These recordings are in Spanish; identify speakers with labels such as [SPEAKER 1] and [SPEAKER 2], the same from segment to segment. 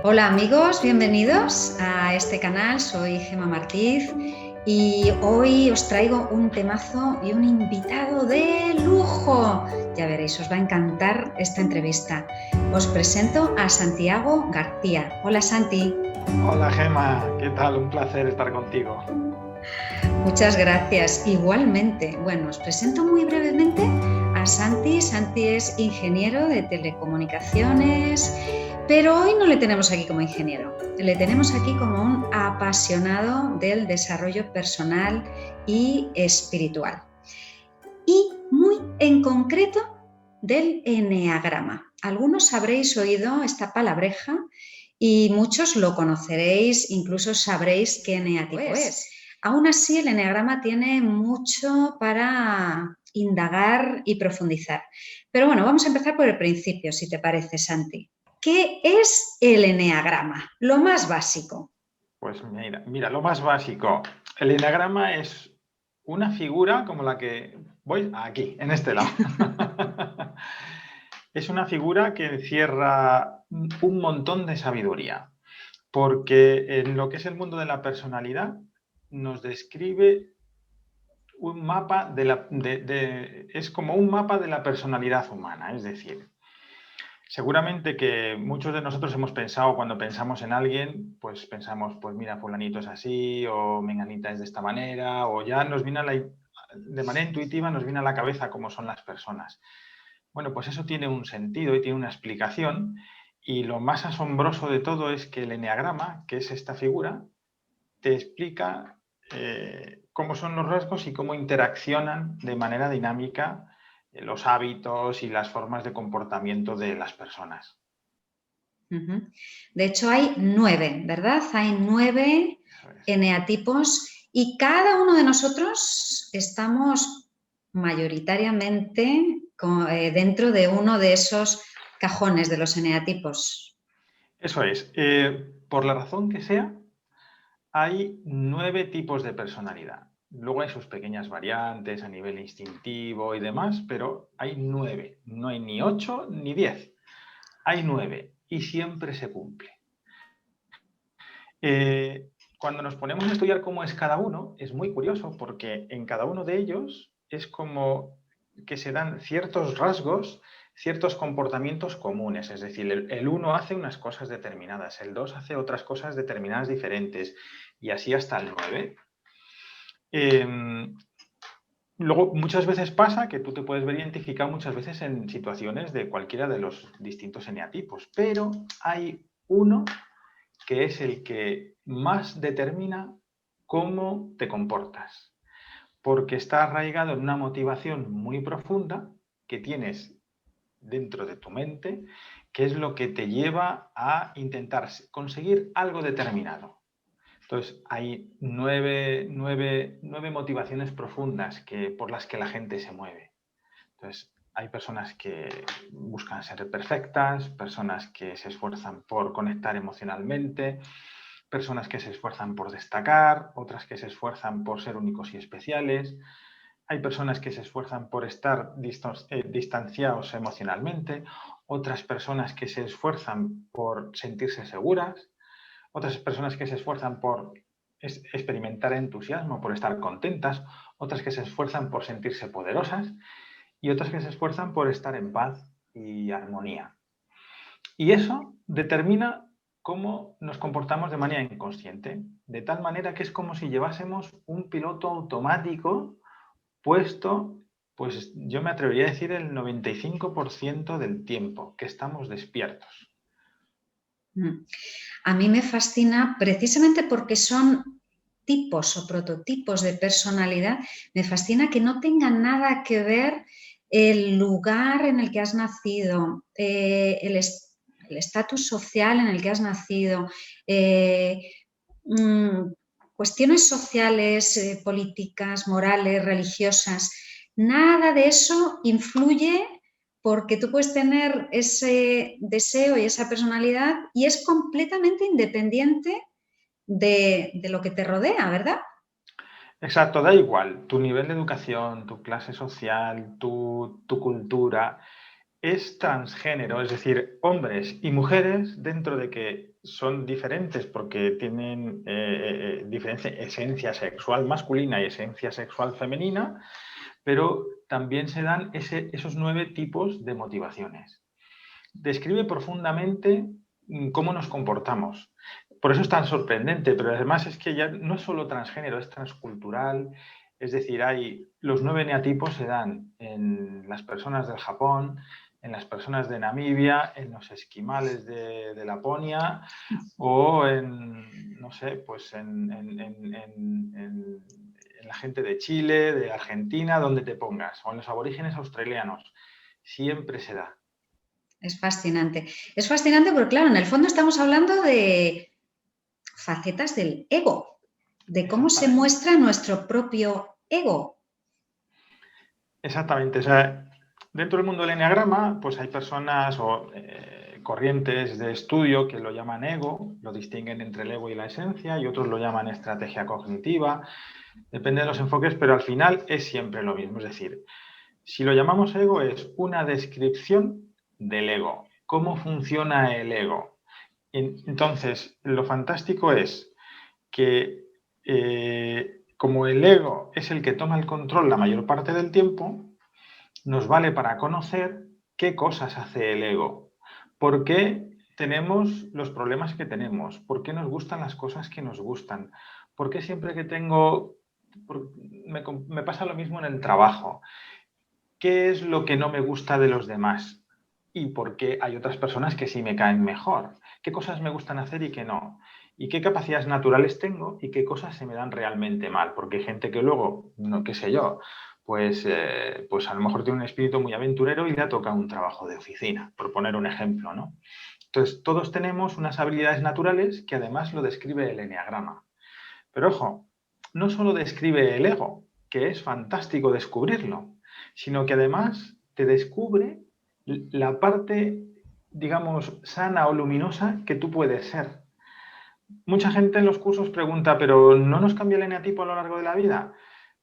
[SPEAKER 1] Hola amigos, bienvenidos a este canal, soy Gemma Martínez y hoy os traigo un temazo y un invitado de lujo. Ya veréis, os va a encantar esta entrevista. Os presento a Santiago García. Hola Santi.
[SPEAKER 2] Hola Gemma, ¿qué tal? Un placer estar contigo.
[SPEAKER 1] Muchas gracias. Igualmente, bueno, os presento muy brevemente a Santi. Santi es ingeniero de telecomunicaciones, pero hoy no le tenemos aquí como ingeniero, le tenemos aquí como un apasionado del desarrollo personal y espiritual. Y muy en concreto del eneagrama. Algunos habréis oído esta palabreja y muchos lo conoceréis, incluso sabréis qué eneatipo es. Aún así, el eneagrama tiene mucho para indagar y profundizar. Pero bueno, vamos a empezar por el principio, si te parece, Santi. ¿Qué es el eneagrama? Lo más básico.
[SPEAKER 2] Pues mira, lo más básico. El eneagrama es una figura como la que voy aquí, en este lado. Es una figura que encierra un montón de sabiduría, porque en lo que es el mundo de la personalidad nos describe un mapa es como un mapa de la personalidad humana, es decir, seguramente que muchos de nosotros hemos pensado, cuando pensamos en alguien, pues pensamos, pues mira, fulanito es así, o menganita es de esta manera, o ya nos viene de manera intuitiva nos viene a la cabeza cómo son las personas. Bueno, pues eso tiene un sentido y tiene una explicación, y lo más asombroso de todo es que el eneagrama, que es esta figura, te explica cómo son los rasgos y cómo interaccionan de manera dinámica los hábitos y las formas de comportamiento de las personas.
[SPEAKER 1] De hecho, hay 9, ¿verdad? Hay 9
[SPEAKER 2] Eso es.
[SPEAKER 1] eneatipos y cada uno de nosotros estamos mayoritariamente dentro de uno de esos cajones de los eneatipos.
[SPEAKER 2] Eso es. Por la razón que sea, hay 9 tipos de personalidad. Luego hay sus pequeñas variantes a nivel instintivo y demás, pero hay 9. No hay ni 8 ni 10. Hay 9 y siempre se cumple. Cuando nos ponemos a estudiar cómo es cada uno, es muy curioso porque en cada uno de ellos es como que se dan ciertos rasgos, ciertos comportamientos comunes. Es decir, el 1 hace unas cosas determinadas, el 2 hace otras cosas determinadas diferentes y así hasta el 9. Luego, muchas veces pasa que tú te puedes ver identificado muchas veces en situaciones de cualquiera de los distintos eneatipos, pero hay uno que es el que más determina cómo te comportas, porque está arraigado en una motivación muy profunda que tienes dentro de tu mente, que es lo que te lleva a intentar conseguir algo determinado. Entonces, hay nueve motivaciones profundas por las que la gente se mueve. Entonces, hay personas que buscan ser perfectas, personas que se esfuerzan por conectar emocionalmente, personas que se esfuerzan por destacar, otras que se esfuerzan por ser únicos y especiales. Hay personas que se esfuerzan por estar distanciados emocionalmente, otras personas que se esfuerzan por sentirse seguras, otras personas que se esfuerzan por experimentar entusiasmo, por estar contentas, otras que se esfuerzan por sentirse poderosas y otras que se esfuerzan por estar en paz y armonía. Y eso determina cómo nos comportamos de manera inconsciente, de tal manera que es como si llevásemos un piloto automático puesto, pues yo me atrevería a decir el 95% del tiempo que estamos despiertos.
[SPEAKER 1] A mí me fascina precisamente porque son tipos o prototipos de personalidad. Me fascina que no tengan nada que ver el lugar en el que has nacido, el estatus social en el que has nacido, cuestiones sociales, políticas, morales, religiosas. Nada de eso influye porque tú puedes tener ese deseo y esa personalidad y es completamente independiente de lo que te rodea, ¿verdad?
[SPEAKER 2] Exacto, da igual tu nivel de educación, tu clase social, tu cultura, es transgénero, es decir, hombres y mujeres dentro de que son diferentes porque tienen diferente esencia sexual masculina y esencia sexual femenina, pero también se dan esos 9 tipos de motivaciones. Describe profundamente cómo nos comportamos. Por eso es tan sorprendente, pero además es que ya no es solo transgénero, es transcultural. Es decir, los 9 eneatipos se dan en las personas del Japón, en las personas de Namibia, en los esquimales de Laponia o en, no sé, pues en la gente de Chile, de Argentina, donde te pongas, o en los aborígenes australianos. Siempre se da.
[SPEAKER 1] Es fascinante. Es fascinante porque, claro, en el fondo estamos hablando de facetas del ego, de cómo se muestra nuestro propio ego.
[SPEAKER 2] Exactamente. O sea, dentro del mundo del eneagrama, pues hay personas o corrientes de estudio que lo llaman ego, lo distinguen entre el ego y la esencia, y otros lo llaman estrategia cognitiva. Depende de los enfoques, pero al final es siempre lo mismo. Es decir, si lo llamamos ego, es una descripción del ego. ¿Cómo funciona el ego? Entonces, lo fantástico es que como el ego es el que toma el control la mayor parte del tiempo, nos vale para conocer qué cosas hace el ego, por qué tenemos los problemas que tenemos, por qué nos gustan las cosas que nos gustan, por qué siempre que me pasa lo mismo en el trabajo, qué es lo que no me gusta de los demás y por qué hay otras personas que sí me caen mejor, qué cosas me gustan hacer y qué no, y qué capacidades naturales tengo y qué cosas se me dan realmente mal, porque hay gente que luego, no qué sé yo, pues a lo mejor tiene un espíritu muy aventurero y le ha tocado un trabajo de oficina, por poner un ejemplo, ¿no? Entonces, todos tenemos unas habilidades naturales que además lo describe el eneagrama. Pero ojo, no solo describe el ego, que es fantástico descubrirlo, sino que además te descubre la parte, digamos, sana o luminosa que tú puedes ser. Mucha gente en los cursos pregunta, ¿pero no nos cambia el eneatipo a lo largo de la vida?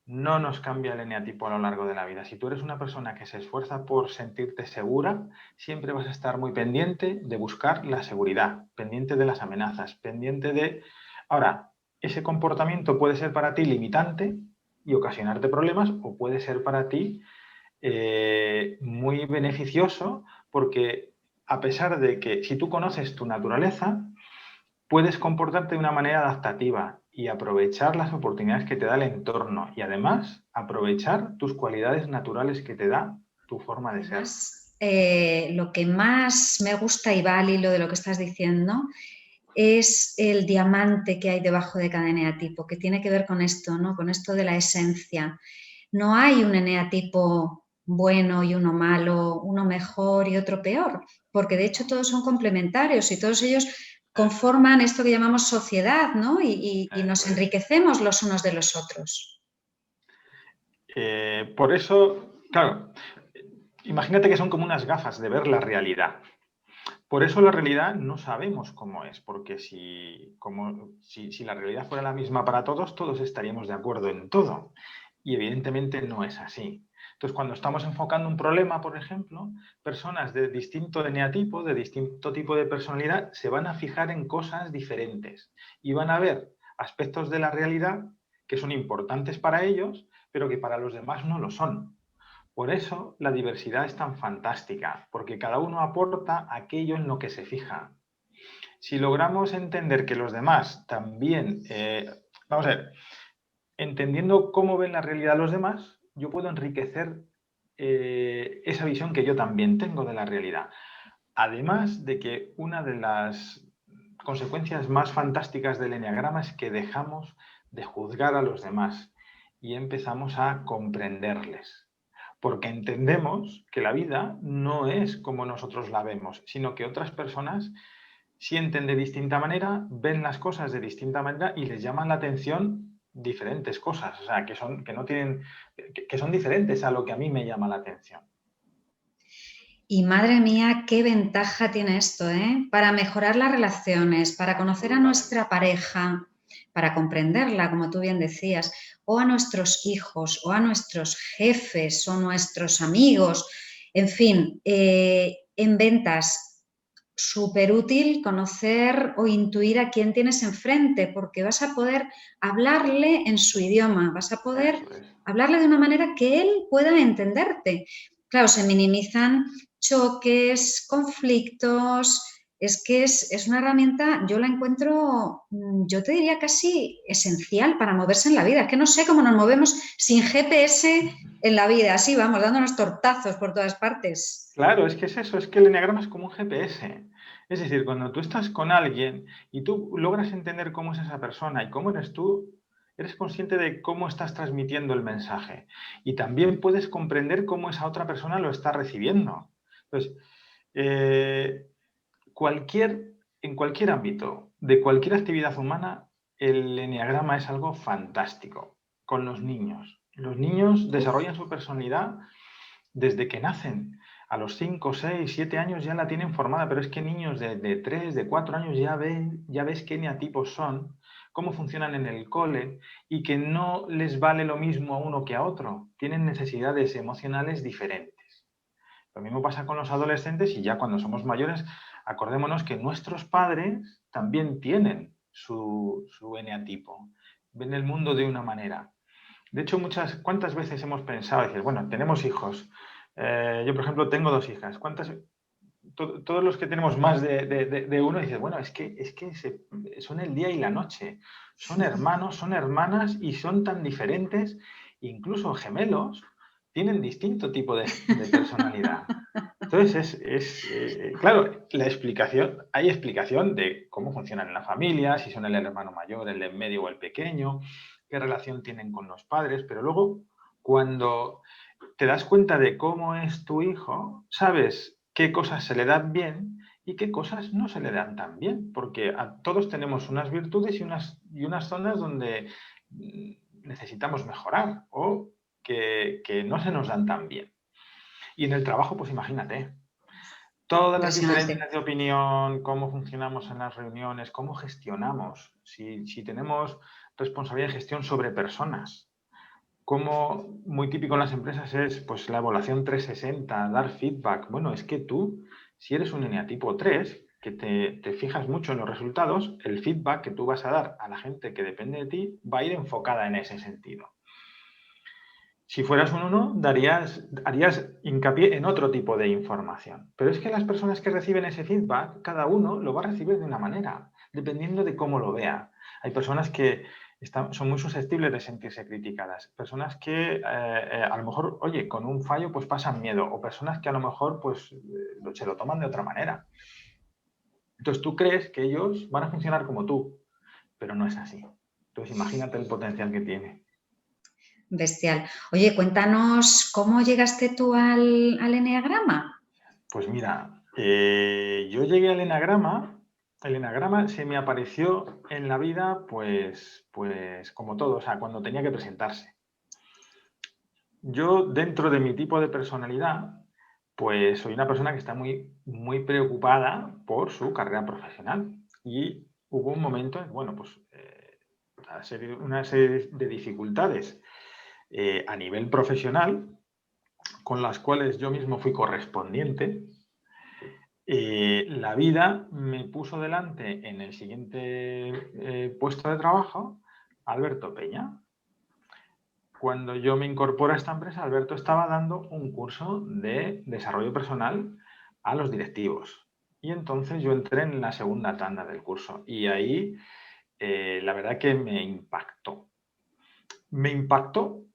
[SPEAKER 2] No nos cambia el eneatipo a lo largo de la vida. Si tú eres una persona que se esfuerza por sentirte segura, siempre vas a estar muy pendiente de buscar la seguridad, pendiente de las amenazas, pendiente de... Ahora, ese comportamiento puede ser para ti limitante y ocasionarte problemas, o puede ser para ti muy beneficioso, porque a pesar de que si tú conoces tu naturaleza, puedes comportarte de una manera adaptativa y aprovechar las oportunidades que te da el entorno y además aprovechar tus cualidades naturales que te da tu forma de ser.
[SPEAKER 1] Lo que más me gusta y va al hilo de lo que estás diciendo es el diamante que hay debajo de cada eneatipo, que tiene que ver con esto, ¿no? Con esto de la esencia. No hay un eneatipo bueno y uno malo, uno mejor y otro peor, porque de hecho todos son complementarios y todos ellos conforman esto que llamamos sociedad, ¿no? Y nos enriquecemos los unos de los otros.
[SPEAKER 2] Por eso, claro, imagínate que son como unas gafas de ver la realidad. Por eso la realidad no sabemos cómo es, porque si la realidad fuera la misma para todos, todos estaríamos de acuerdo en todo. Y evidentemente no es así. Entonces, cuando estamos enfocando un problema, por ejemplo, personas de distinto eneatipo, de distinto tipo de personalidad, se van a fijar en cosas diferentes y van a ver aspectos de la realidad que son importantes para ellos, pero que para los demás no lo son. Por eso la diversidad es tan fantástica, porque cada uno aporta aquello en lo que se fija. Si logramos entender que los demás también, vamos a ver, entendiendo cómo ven la realidad los demás, yo puedo enriquecer esa visión que yo también tengo de la realidad. Además de que una de las consecuencias más fantásticas del eneagrama es que dejamos de juzgar a los demás y empezamos a comprenderles. Porque entendemos que la vida no es como nosotros la vemos, sino que otras personas sienten de distinta manera, ven las cosas de distinta manera y les llaman la atención diferentes cosas, o sea, que son diferentes a lo que a mí me llama la atención.
[SPEAKER 1] Y madre mía, qué ventaja tiene esto, ¿eh? Para mejorar las relaciones, para conocer a nuestra pareja, para comprenderla, como tú bien decías, o a nuestros hijos, o a nuestros jefes, o nuestros amigos, en fin, en ventas. súper útil conocer o intuir a quién tienes enfrente, porque vas a poder hablarle en su idioma, vas a poder
[SPEAKER 2] Eso es.
[SPEAKER 1] hablarle de una manera que él pueda entenderte. Claro, se minimizan choques, conflictos. Es que es una herramienta, yo la encuentro, yo te diría casi esencial para moverse en la vida. Es que no sé cómo nos movemos sin GPS en la vida, así vamos, dándonos tortazos por todas partes.
[SPEAKER 2] Claro, es que es eso, es que el eneagrama es como un GPS. Es decir, cuando tú estás con alguien y tú logras entender cómo es esa persona y cómo eres tú, eres consciente de cómo estás transmitiendo el mensaje. Y también puedes comprender cómo esa otra persona lo está recibiendo. Entonces, eh, en cualquier ámbito, de cualquier actividad humana, el eneagrama es algo fantástico. Con los niños. Los niños
[SPEAKER 1] Uf,
[SPEAKER 2] desarrollan su personalidad desde que nacen. A los 5, 6, 7 años ya la tienen formada, pero es que niños de 3, de 4 años ya ves qué eneatipos son, cómo funcionan en el cole y que no les vale lo mismo a uno que a otro. Tienen necesidades emocionales diferentes. Lo mismo pasa con los adolescentes y ya cuando somos mayores, acordémonos que nuestros padres también tienen su eneatipo. Ven el mundo de una manera. De hecho, ¿cuántas veces hemos pensado? Dices, bueno, tenemos hijos. Yo, por ejemplo, tengo 2 hijas. Todos los que tenemos más de uno, dices, bueno, son el día y la noche. Son hermanos, son hermanas y son tan diferentes, incluso gemelos, tienen distinto tipo de personalidad. Entonces, claro, hay explicación de cómo funcionan en la familia, si son el hermano mayor, el en medio o el pequeño, qué relación tienen con los padres, pero luego cuando te das cuenta de cómo es tu hijo, sabes qué cosas se le dan bien y qué cosas no se le dan tan bien, porque a todos tenemos unas virtudes y unas zonas donde necesitamos mejorar o que no se nos dan tan bien. Y en el trabajo, pues imagínate, todas las
[SPEAKER 1] impresionante.
[SPEAKER 2] diferencias de opinión, cómo funcionamos en las reuniones, cómo gestionamos, si tenemos responsabilidad de gestión sobre personas, como muy típico en las empresas es pues la evaluación 360, dar feedback. Bueno, es que tú, si eres un eneatipo 3, que te fijas mucho en los resultados, el feedback que tú vas a dar a la gente que depende de ti va a ir enfocada en ese sentido. Si fueras un 1, harías hincapié en otro tipo de información. Pero es que las personas que reciben ese feedback, cada uno lo va a recibir de una manera, dependiendo de cómo lo vea. Hay personas que son muy susceptibles de sentirse criticadas. Personas que a lo mejor, oye, con un fallo pues pasan miedo. O personas que a lo mejor pues se lo toman de otra manera. Entonces tú crees que ellos van a funcionar como tú, pero no es así. Entonces imagínate el potencial que tiene.
[SPEAKER 1] Bestial. Oye, cuéntanos cómo llegaste tú al eneagrama.
[SPEAKER 2] Pues mira, yo llegué al enagrama. El enagrama se me apareció en la vida, pues como todo, o sea, cuando tenía que presentarse. Yo, dentro de mi tipo de personalidad, pues soy una persona que está muy, muy preocupada por su carrera profesional. Y hubo un momento, bueno, pues una serie de dificultades a nivel profesional con las cuales yo mismo fui correspondiente. La vida me puso delante en el siguiente puesto de trabajo Alberto Peña. Cuando yo me incorporo a esta empresa, Alberto estaba dando un curso de desarrollo personal a los directivos. Y entonces yo entré en la segunda tanda del curso y ahí la verdad que me impactó. Me impactó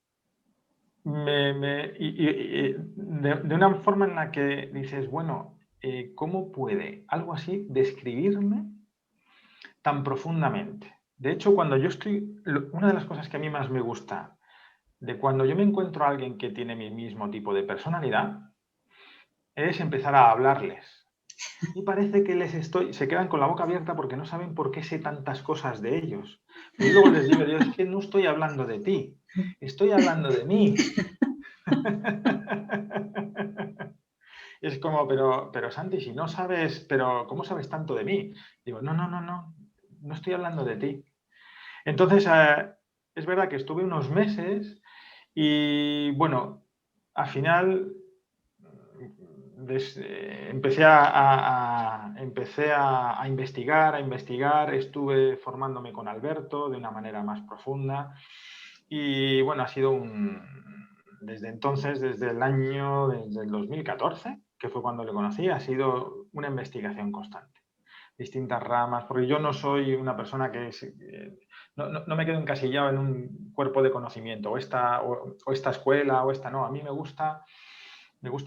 [SPEAKER 2] de una forma en la que dices, bueno, ¿cómo puede algo así describirme tan profundamente? De hecho, una de las cosas que a mí más me gusta de cuando yo me encuentro a alguien que tiene mi mismo tipo de personalidad es empezar a hablarles. Y parece que se quedan con la boca abierta porque no saben por qué sé tantas cosas de ellos. Pero yo luego les digo, es que no estoy hablando de ti, estoy hablando de mí. Es como, pero Santi, si no sabes, pero ¿cómo sabes tanto de mí? Digo, no estoy hablando de ti. Entonces, es verdad que estuve unos meses y, bueno, al final empecé a investigar, estuve formándome con Alberto de una manera más profunda y bueno, ha sido desde entonces, desde el 2014, que fue cuando le conocí, ha sido una investigación constante. Distintas ramas, porque yo no soy una persona no me quedo encasillado en un cuerpo de conocimiento, o esta escuela, o esta no. A mí me gusta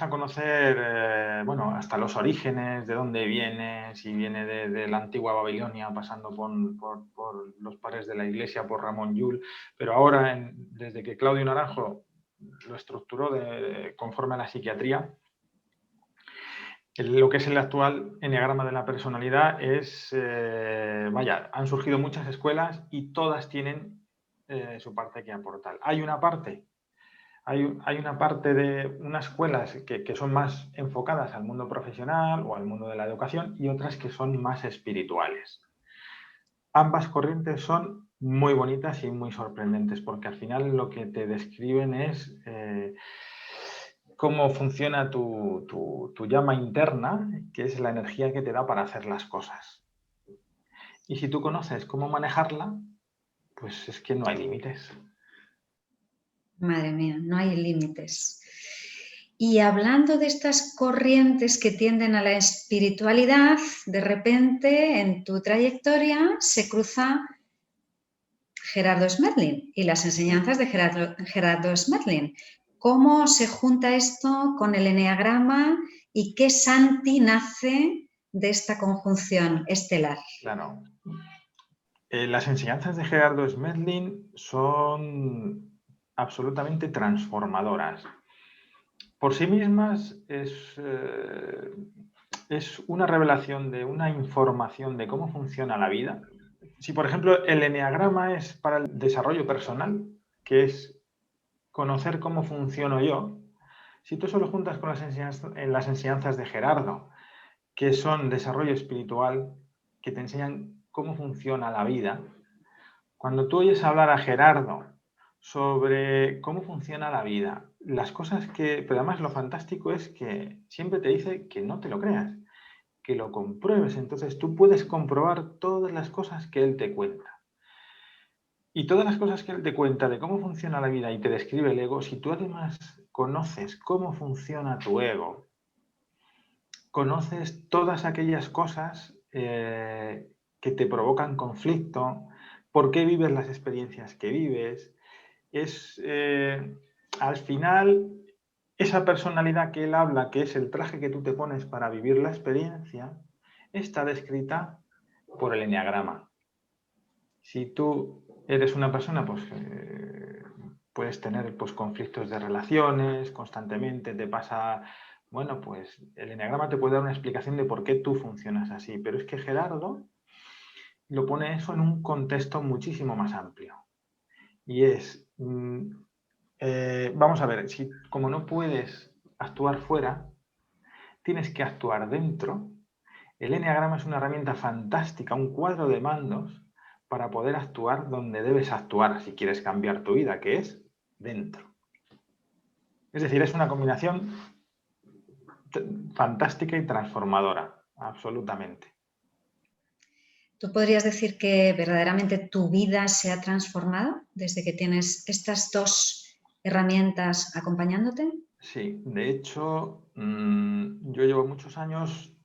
[SPEAKER 2] conocer, bueno, hasta los orígenes, de dónde viene, si viene de la antigua Babilonia, pasando por los padres de la Iglesia, por Ramón Llull, pero ahora, desde que Claudio Naranjo lo estructuró conforme a la psiquiatría, lo que es el actual enneagrama de la personalidad han surgido muchas escuelas y todas tienen su parte que aportar. Hay una parte de unas escuelas que son más enfocadas al mundo profesional o al mundo de la educación y otras que son más espirituales. Ambas corrientes son muy bonitas y muy sorprendentes porque al final lo que te describen es cómo funciona tu llama interna, que es la energía que te da para hacer las cosas. Y si tú conoces cómo manejarla, pues es que no hay límites.
[SPEAKER 1] Madre mía, no hay límites. Y hablando de estas corrientes que tienden a la espiritualidad, de repente en tu trayectoria se cruza Gerardo Smedley y las enseñanzas de Gerardo Smedley. ¿Cómo se junta esto con el eneagrama y qué Santi nace de esta conjunción estelar?
[SPEAKER 2] Claro. Las enseñanzas de Gerardo Smedley son absolutamente transformadoras. Por sí mismas es una revelación de una información de cómo funciona la vida. Si, por ejemplo, el eneagrama es para el desarrollo personal, que es conocer cómo funciono yo, si tú solo juntas con las enseñanzas de Gerardo, que son desarrollo espiritual, que te enseñan cómo funciona la vida, cuando tú oyes hablar a Gerardo sobre cómo funciona la vida, las cosas pero además lo fantástico es que siempre te dice que no te lo creas, que lo compruebes. Entonces tú puedes comprobar todas las cosas que él te cuenta. Y todas las cosas que él te cuenta de cómo funciona la vida y te describe el ego, si tú además conoces cómo funciona tu ego, conoces todas aquellas cosas que te provocan conflicto, por qué vives las experiencias que vives, al final esa personalidad que él habla, que es el traje que tú te pones para vivir la experiencia, está descrita por el eneagrama. Si tú eres una persona, pues puedes tener pues, conflictos de relaciones constantemente, te pasa, bueno, pues el eneagrama te puede dar una explicación de por qué tú funcionas así, pero es que Gerardo lo pone eso en un contexto muchísimo más amplio. Y vamos a ver, como no puedes actuar fuera, tienes que actuar dentro. El eneagrama es una herramienta fantástica, un cuadro de mandos para poder actuar donde debes actuar si quieres cambiar tu vida, que es dentro. Es decir, es una combinación fantástica y transformadora, absolutamente.
[SPEAKER 1] ¿Tú podrías decir que verdaderamente tu vida se ha transformado desde que tienes estas dos herramientas acompañándote?
[SPEAKER 2] Sí, de hecho, yo llevo muchos años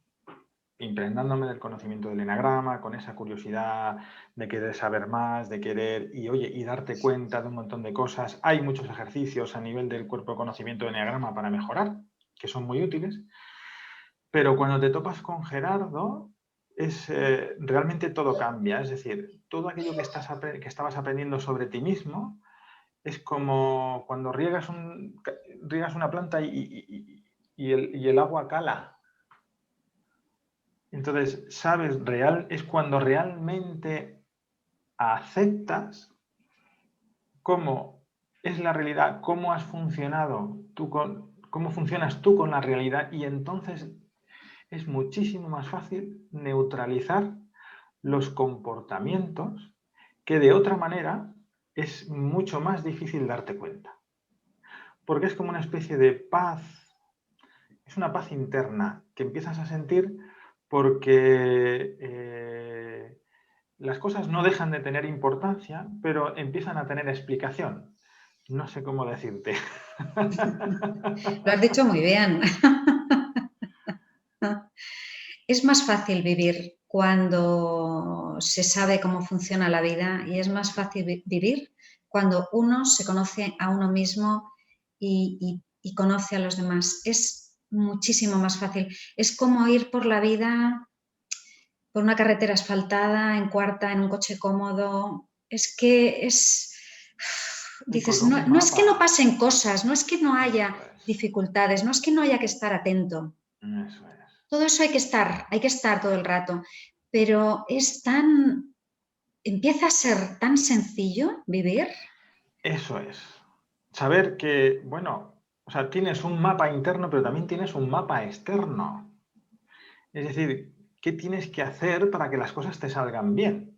[SPEAKER 2] impregnándome del conocimiento del eneagrama, con esa curiosidad de querer saber más, de querer y darte cuenta de un montón de cosas. Hay muchos ejercicios a nivel del cuerpo de conocimiento del eneagrama para mejorar, que son muy útiles, pero cuando te topas con Gerardo, realmente todo cambia. Es decir, todo aquello que estabas aprendiendo sobre ti mismo es como cuando riegas una planta y el agua cala. Entonces, es cuando realmente aceptas cómo es la realidad, cómo has funcionado cómo funcionas tú con la realidad, y entonces es muchísimo más fácil neutralizar los comportamientos que de otra manera es mucho más difícil darte cuenta. Porque es como una especie de paz Es una paz interna que empiezas a sentir porque las cosas no dejan de tener importancia, pero empiezan a tener explicación. No sé cómo decirte.
[SPEAKER 1] Lo has dicho muy bien. Es más fácil vivir cuando se sabe cómo funciona la vida y es más fácil vivir cuando uno se conoce a uno mismo y conoce a los demás. Es muchísimo más fácil. Es como ir por la vida, por una carretera asfaltada, en cuarta, en un coche cómodo. Es que es...
[SPEAKER 2] Y con
[SPEAKER 1] Dices,
[SPEAKER 2] un
[SPEAKER 1] no es que no
[SPEAKER 2] mapa.
[SPEAKER 1] pasen cosas, no es que no
[SPEAKER 2] Eso
[SPEAKER 1] haya
[SPEAKER 2] es.
[SPEAKER 1] dificultades, no es que no haya que estar atento.
[SPEAKER 2] Eso es.
[SPEAKER 1] Todo eso hay que estar todo el rato, pero empieza a ser tan sencillo vivir.
[SPEAKER 2] Eso es. Saber que, bueno, o sea, tienes un mapa interno, pero también tienes un mapa externo. Es decir, ¿qué tienes que hacer para que las cosas te salgan bien?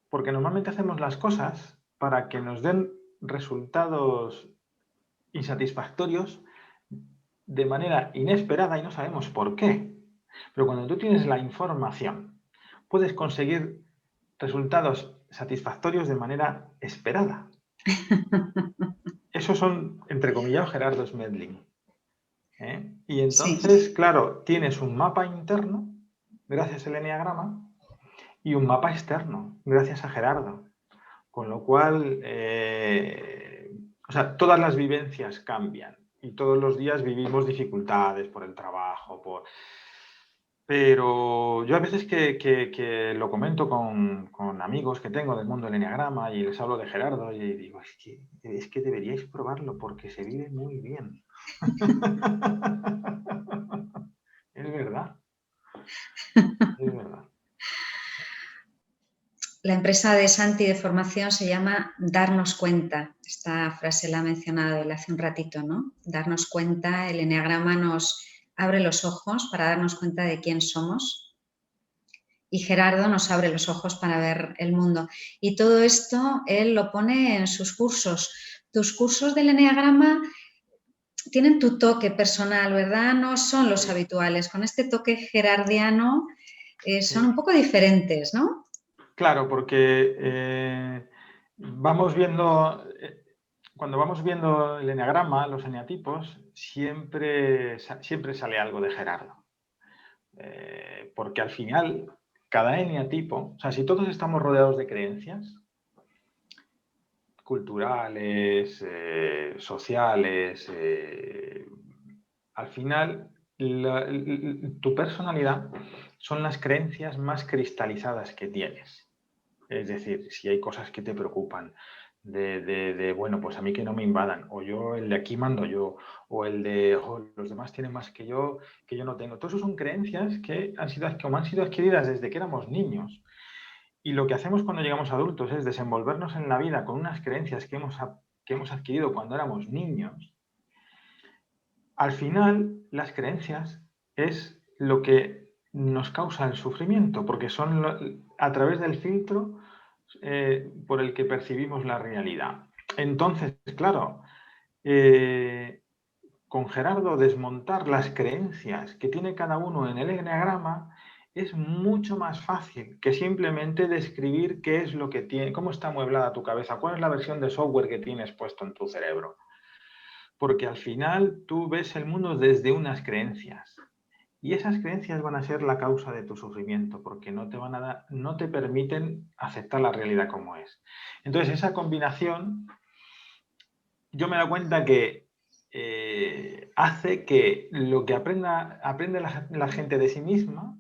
[SPEAKER 2] Porque normalmente hacemos las cosas para que nos den resultados insatisfactorios de manera inesperada y no sabemos por qué. Pero cuando tú tienes la información, puedes conseguir resultados satisfactorios de manera esperada. Esos son, entre comillas, Gerardo Smedling. Y
[SPEAKER 1] Sí.
[SPEAKER 2] entonces, claro, tienes un mapa interno, gracias al eneagrama, y un mapa externo, gracias a Gerardo. Con lo cual, o sea, todas las vivencias cambian y todos los días vivimos dificultades por el trabajo, pero yo a veces que lo comento con amigos que tengo del mundo del eneagrama y les hablo de Gerardo y digo, es que deberíais probarlo porque se vive muy bien. Es verdad, es verdad.
[SPEAKER 1] La empresa de Santi de formación se llama Darnos Cuenta. Esta frase la ha mencionado él hace un ratito, ¿no? Darnos cuenta, el eneagrama nos abre los ojos para darnos cuenta de quién somos y Gerardo nos abre los ojos para ver el mundo. Y todo esto él lo pone en sus cursos. Tus cursos del eneagrama tienen tu toque personal, ¿verdad? No son los
[SPEAKER 2] Sí,
[SPEAKER 1] habituales. Con este toque gerardiano son un
[SPEAKER 2] sí.
[SPEAKER 1] poco diferentes, ¿no?
[SPEAKER 2] Claro, porque vamos viendo, cuando vamos viendo el eneagrama, los eneatipos, siempre sale algo de Gerardo. Porque al final, cada eneatipo, o sea, si todos estamos rodeados de creencias culturales, sociales, al final tu personalidad son las creencias más cristalizadas que tienes. Es decir, si hay cosas que te preocupan, bueno, pues a mí que no me invadan, o yo, el de aquí mando yo, o el de los demás tienen más que yo no tengo. Todo eso son creencias que han sido adquiridas desde que éramos niños. Y lo que hacemos cuando llegamos adultos es desenvolvernos en la vida con unas creencias que hemos adquirido cuando éramos niños. Al final, las creencias es lo que nos causa el sufrimiento, porque son a través del filtro por el que percibimos la realidad. Entonces, claro, con Gerardo desmontar las creencias que tiene cada uno en el eneagrama es mucho más fácil que simplemente describir qué es lo que tiene, cómo está amueblada tu cabeza, cuál es la versión de software que tienes puesto en tu cerebro. Porque al final tú ves el mundo desde unas creencias. Y esas creencias van a ser la causa de tu sufrimiento, porque no te permiten aceptar la realidad como es. Entonces, esa combinación, yo me doy cuenta que hace que lo que aprende la gente de sí misma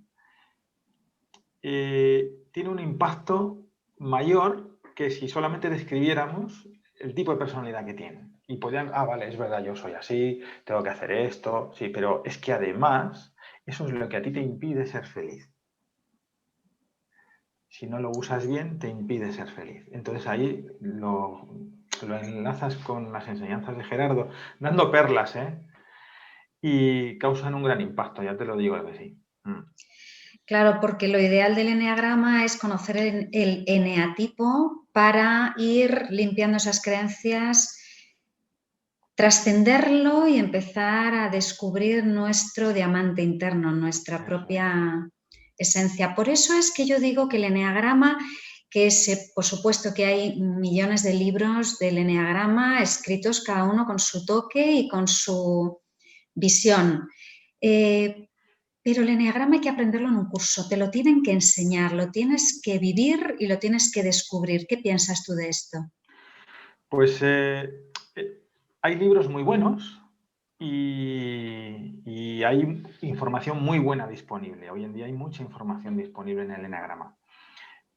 [SPEAKER 2] tiene un impacto mayor que si solamente describiéramos el tipo de personalidad que tienen. Y podrían, vale, es verdad, yo soy así, tengo que hacer esto, sí, pero es que además eso es lo que a ti te impide ser feliz. Si no lo usas bien, te impide ser feliz. Entonces ahí lo enlazas con las enseñanzas de Gerardo, dando perlas, ¿eh? Y causan un gran impacto, ya te lo digo que sí.
[SPEAKER 1] Claro, porque lo ideal del eneagrama es conocer el eneatipo para ir limpiando esas creencias trascenderlo y empezar a descubrir nuestro diamante interno, nuestra propia esencia. Por eso es que yo digo que el eneagrama, por supuesto que hay millones de libros del eneagrama escritos cada uno con su toque y con su visión. Pero el eneagrama hay que aprenderlo en un curso, te lo tienen que enseñar, lo tienes que vivir y lo tienes que descubrir. ¿Qué piensas tú de esto?
[SPEAKER 2] Pues hay libros muy buenos y hay información muy buena disponible. Hoy en día hay mucha información disponible en el eneagrama.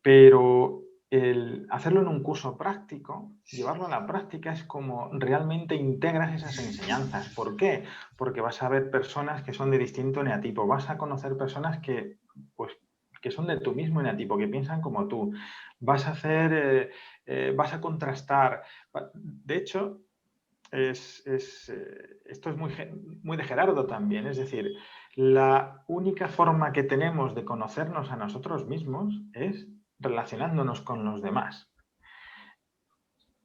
[SPEAKER 2] Pero el hacerlo en un curso práctico, llevarlo a la práctica, es como realmente integras esas enseñanzas. ¿Por qué? Porque vas a ver personas que son de distinto eneatipo, vas a conocer personas que, pues, que son de tu mismo eneatipo, que piensan como tú. Vas a hacer, vas a contrastar. De hecho, esto es muy de Gerardo también. Es decir, la única forma que tenemos de conocernos a nosotros mismos es relacionándonos con los demás.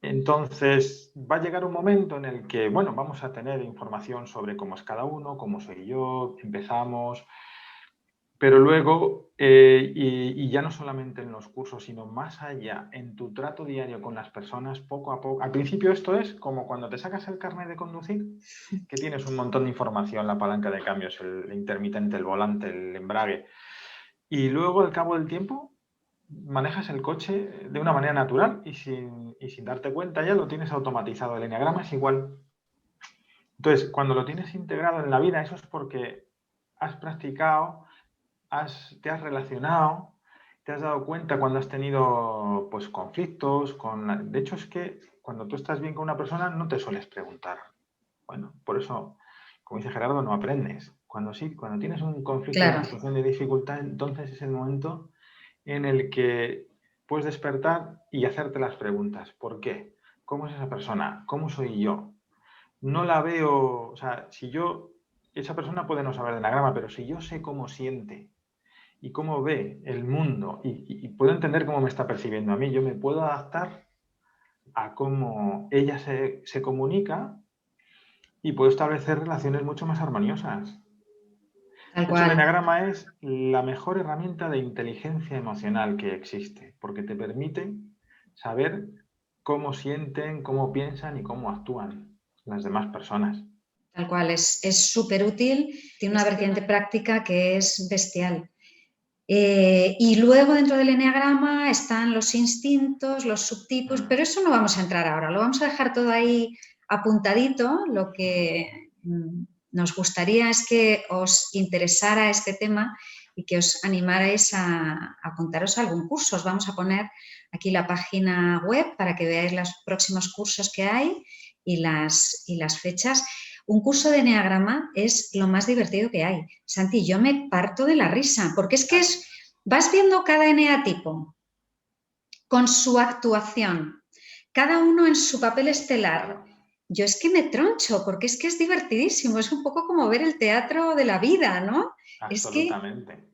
[SPEAKER 2] Entonces, va a llegar un momento en el que, bueno, vamos a tener información sobre cómo es cada uno, cómo soy yo, empezamos, pero luego, y ya no solamente en los cursos, sino más allá, en tu trato diario con las personas, poco a poco. Al principio esto es como cuando te sacas el carnet de conducir, que tienes un montón de información, la palanca de cambios, el intermitente, el volante, el embrague. Y luego, al cabo del tiempo, manejas el coche de una manera natural y sin darte cuenta ya lo tienes automatizado. El eneagrama es igual. Entonces, cuando lo tienes integrado en la vida, eso es porque has practicado, te has relacionado, te has dado cuenta cuando has tenido pues, conflictos. De hecho, es que cuando tú estás bien con una persona no te sueles preguntar. Bueno, por eso, como dice Gerardo, no aprendes. Cuando tienes un conflicto,
[SPEAKER 1] Claro.
[SPEAKER 2] una situación de dificultad, entonces es el momento en el que puedes despertar y hacerte las preguntas. ¿Por qué? ¿Cómo es esa persona? ¿Cómo soy yo? No la veo, o sea, esa persona puede no saber de enagrama, pero si yo sé cómo siente y cómo ve el mundo y puedo entender cómo me está percibiendo a mí, yo me puedo adaptar a cómo ella se comunica y puedo establecer relaciones mucho más armoniosas.
[SPEAKER 1] Tal
[SPEAKER 2] De hecho, el
[SPEAKER 1] cual.
[SPEAKER 2] enagrama es la mejor herramienta de inteligencia emocional que existe, porque te permite saber cómo sienten, cómo piensan y cómo actúan las demás personas.
[SPEAKER 1] Tal cual, es súper útil, tiene una vertiente práctica que es bestial. Y luego dentro del eneagrama están los instintos, los subtipos, pero eso no vamos a entrar ahora, lo vamos a dejar todo ahí apuntadito. Lo que nos gustaría es que os interesara este tema y que os animarais a apuntaros a algún curso. Os vamos a poner aquí la página web para que veáis los próximos cursos que hay y las fechas. Un curso de eneagrama es lo más divertido que hay. Santi, yo me parto de la risa, porque es que vas viendo cada eneatipo con su actuación, cada uno en su papel estelar. Yo es que me troncho, porque es que es divertidísimo, es un poco como ver el teatro de la vida, ¿no?
[SPEAKER 2] Absolutamente.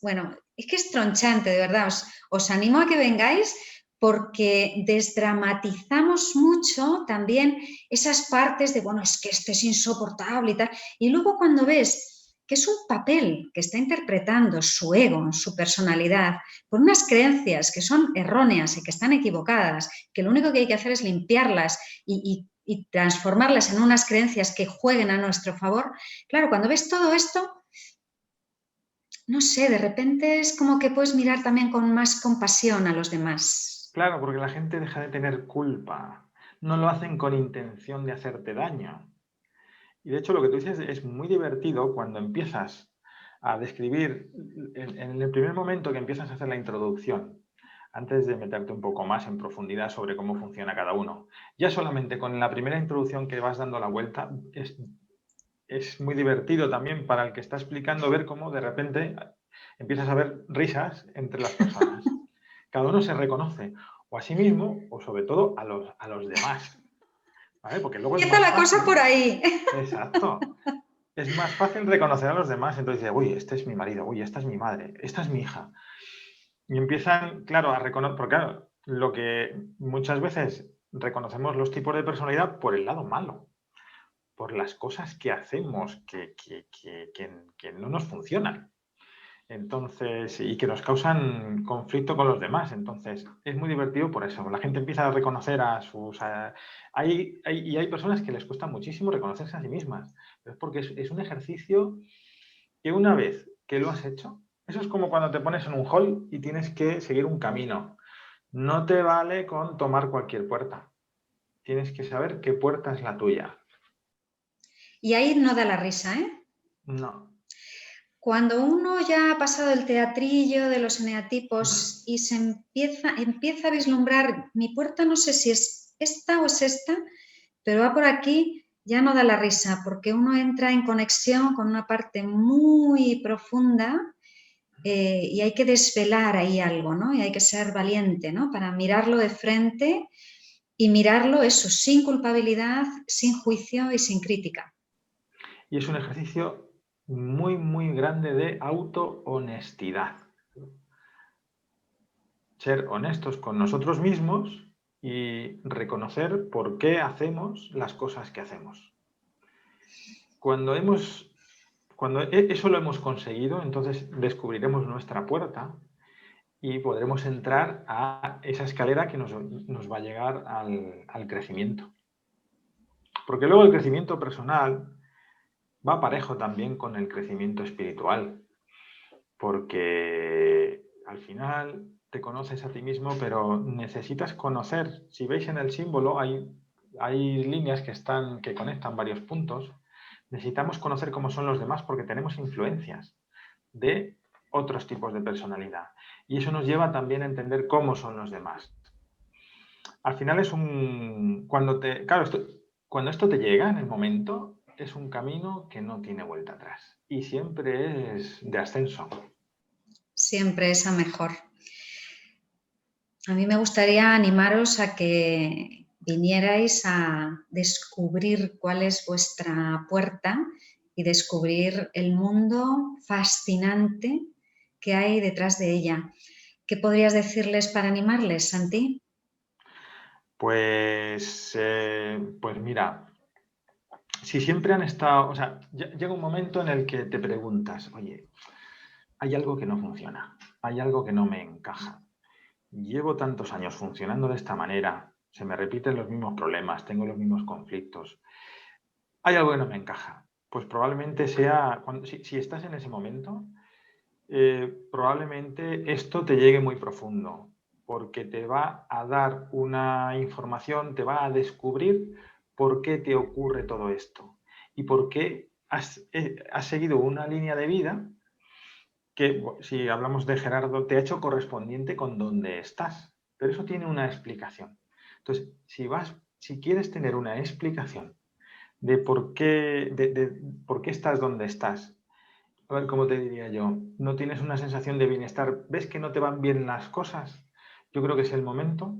[SPEAKER 1] Bueno, es que es tronchante, de verdad. Os animo a que vengáis porque desdramatizamos mucho también esas partes de, bueno, es que este es insoportable y tal. Y luego cuando ves que es un papel que está interpretando su ego, su personalidad, por unas creencias que son erróneas y que están equivocadas, que lo único que hay que hacer es limpiarlas y transformarlas en unas creencias que jueguen a nuestro favor. Claro, cuando ves todo esto, no sé, de repente es como que puedes mirar también con más compasión a los demás.
[SPEAKER 2] Claro, porque la gente deja de tener culpa. No lo hacen con intención de hacerte daño. Y de hecho lo que tú dices es muy divertido cuando empiezas a describir, en el primer momento que empiezas a hacer la introducción, antes de meterte un poco más en profundidad sobre cómo funciona cada uno. Ya solamente con la primera introducción que vas dando la vuelta, es muy divertido también para el que está explicando ver cómo de repente empiezas a ver risas entre las personas. Cada uno se reconoce, o a sí mismo, o sobre todo a los demás. ¿Vale? Porque luego es
[SPEAKER 1] Empieza
[SPEAKER 2] más
[SPEAKER 1] la cosa por
[SPEAKER 2] fácil.
[SPEAKER 1] ahí.
[SPEAKER 2] Exacto. Es más fácil reconocer a los demás. Entonces dice, uy, este es mi marido, uy, esta es mi madre, esta es mi hija. Y empiezan, claro, a reconocer, porque claro, lo que muchas veces reconocemos los tipos de personalidad por el lado malo, por las cosas que hacemos que no nos funcionan. Entonces, y que nos causan conflicto con los demás. Entonces, es muy divertido por eso. La gente empieza a reconocer hay personas que les cuesta muchísimo reconocerse a sí mismas. Pero es porque es un ejercicio que una vez que lo has hecho, eso es como cuando te pones en un hall y tienes que seguir un camino. No te vale con tomar cualquier puerta. Tienes que saber qué puerta es la tuya.
[SPEAKER 1] Y ahí no da la risa, ¿eh?
[SPEAKER 2] No.
[SPEAKER 1] Cuando uno ya ha pasado el teatrillo de los eneatipos y se empieza a vislumbrar, mi puerta no sé si es esta o es esta, pero va por aquí, ya no da la risa, porque uno entra en conexión con una parte muy profunda y hay que desvelar ahí algo, ¿no? Y hay que ser valiente, ¿no? Para mirarlo de frente y mirarlo eso, sin culpabilidad, sin juicio y sin crítica.
[SPEAKER 2] Y es un ejercicio muy, muy grande de auto-honestidad. Ser honestos con nosotros mismos y reconocer por qué hacemos las cosas que hacemos. Cuando eso lo hemos conseguido, entonces descubriremos nuestra puerta y podremos entrar a esa escalera que nos va a llegar al crecimiento. Porque luego el crecimiento personal va parejo también con el crecimiento espiritual, porque al final te conoces a ti mismo, pero necesitas conocer. Si veis en el símbolo, hay líneas que conectan varios puntos. Necesitamos conocer cómo son los demás porque tenemos influencias de otros tipos de personalidad. Y eso nos lleva también a entender cómo son los demás. Al final es cuando esto te llega en el momento, es un camino que no tiene vuelta atrás y siempre es de ascenso.
[SPEAKER 1] Siempre es a mejor. A mí me gustaría animaros a que vinierais a descubrir cuál es vuestra puerta y descubrir el mundo fascinante que hay detrás de ella. ¿Qué podrías decirles para animarles, Santi?
[SPEAKER 2] Pues mira, si siempre han estado, o sea, llega un momento en el que te preguntas, oye, hay algo que no funciona, hay algo que no me encaja. Llevo tantos años funcionando de esta manera, se me repiten los mismos problemas, tengo los mismos conflictos. Hay algo que no me encaja. Pues probablemente sea, si estás en ese momento, probablemente esto te llegue muy profundo, porque te va a dar una información, te va a descubrir por qué te ocurre todo esto y por qué has seguido una línea de vida que, si hablamos de Gerardo, te ha hecho correspondiente con donde estás. Pero eso tiene una explicación. Entonces, si quieres tener una explicación de por qué estás donde estás, a ver, ¿cómo te diría yo? ¿No tienes una sensación de bienestar? ¿Ves que no te van bien las cosas? Yo creo que es el momento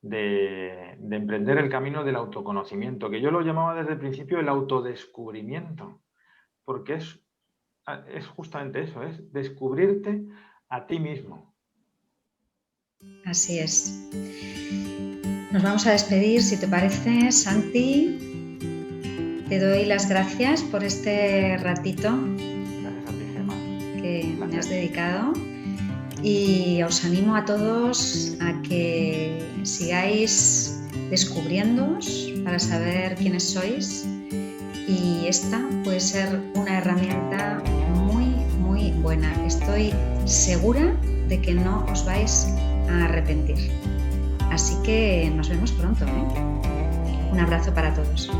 [SPEAKER 2] de emprender el camino del autoconocimiento, que yo lo llamaba desde el principio el autodescubrimiento, porque es justamente eso, es descubrirte a ti mismo.
[SPEAKER 1] Así es. Nos vamos a despedir, si te parece, Santi. Te doy las gracias por este ratito.
[SPEAKER 2] Gracias a ti, Gemma.
[SPEAKER 1] Que me has dedicado. Y os animo a todos a que sigáis descubriéndoos para saber quiénes sois. Y esta puede ser una herramienta muy, muy buena. Estoy segura de que no os vais a arrepentir. Así que nos vemos pronto, ¿eh? Un abrazo para todos.